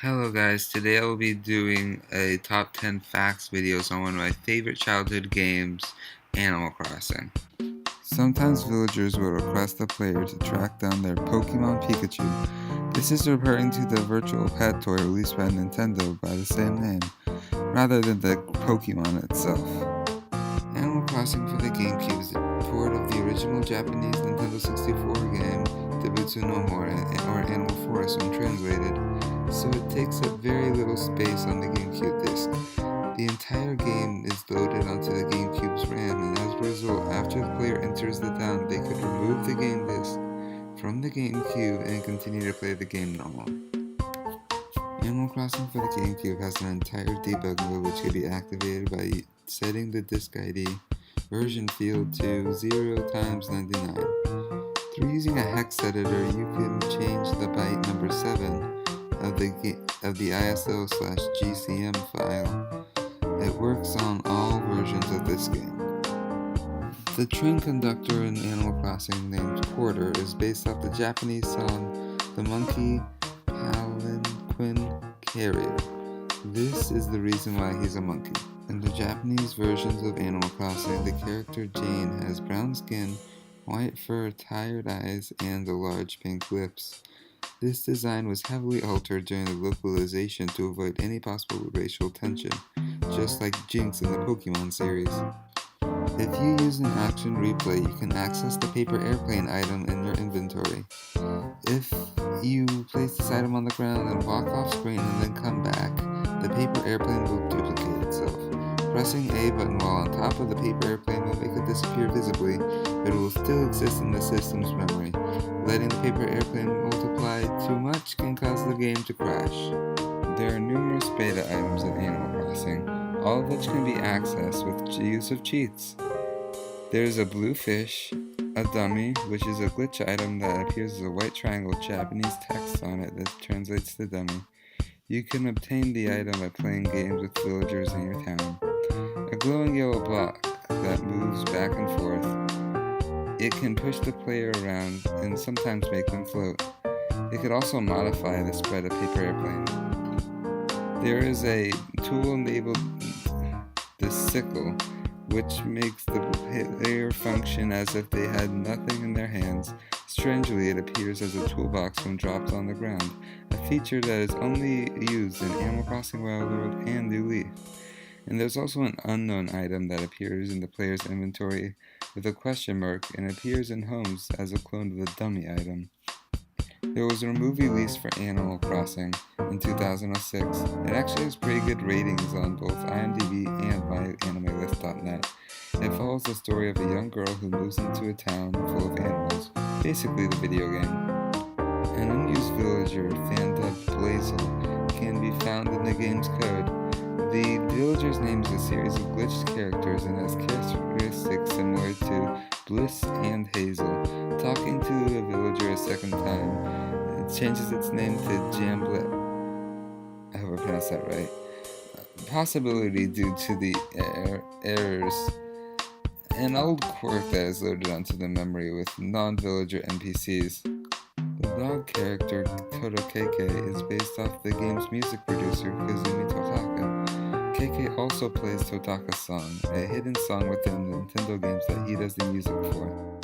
Hello guys, today I will be doing a top 10 facts videos on one of my favorite childhood games, Animal Crossing. Sometimes villagers will request a player to track down their Pokemon Pikachu. This is referring to the virtual pet toy released by Nintendo by the same name, rather than the Pokemon itself. Animal Crossing for the GameCube is a port of the original Japanese Nintendo 64 game, Debutsu no More, or Animal Forest when translated, so it takes up very little space on the GameCube disc. The entire game is loaded onto the GameCube's RAM, and as a result, after the player enters the town, they could remove the game disc from the GameCube and continue to play the game normally. Animal Crossing for the GameCube has an entire debug mode which can be activated by setting the disk ID version field to 0 times 99. Through using a hex editor, you can change the byte number 7 of the ISO/GCM file. It works on all versions of this game. The train conductor in Animal Crossing named Porter is based off the Japanese song The Monkey Palanquin Carrier. This is the reason why he's a monkey. In the Japanese versions of Animal Crossing, the character Jane has brown skin, white fur, tired eyes, and large pink lips. This design was heavily altered during the localization to avoid any possible racial tension, just like Jinx in the Pokemon series. If you use an action replay, you can access the paper airplane item in your inventory. If you place this item on the ground and walk off screen and then come back, the paper airplane will duplicate itself. Pressing A button while on top of the paper airplane will make it disappear visibly, but it will still exist in the system's memory. Letting the paper airplane multiply too much can cause the game to crash. There are numerous beta items in Animal Crossing, all of which can be accessed with the use of cheats. There is a blue fish, a dummy, which is a glitch item that appears as a white triangle with Japanese text on it that translates to dummy. You can obtain the item by playing games with villagers in your town. A glowing yellow block that moves back and forth. It can push the player around and sometimes make them float. It could also modify the spread of paper airplane. There is a tool enabled the sickle, which makes the player function as if they had nothing in their hands. Strangely, it appears as a toolbox when dropped on the ground, a feature that is only used in Animal Crossing Wild World and New Leaf. And there's also an unknown item that appears in the player's inventory with a question mark and appears in homes as a clone of the dummy item. There was a movie released for Animal Crossing in 2006. It actually has pretty good ratings on both IMDb and MyAnimeList.net. It follows the story of a young girl who moves into a town full of animals, basically the video game. An unused villager, fan-dubbed Blazel, can be found in the game's code. The villager's name is a series of glitched characters and has characteristics similar to Bliss and Hazel. Talking to a villager a second time, it changes its name to Jamblet. I hope I pronounced that right. Possibility due to the errors. An old quirk that is loaded onto the memory with non-villager NPCs. The dog character Toto KK is based off the game's music producer Kazumi Totaka. KK also plays Totaka's song, a hidden song within the Nintendo games that he does the music for.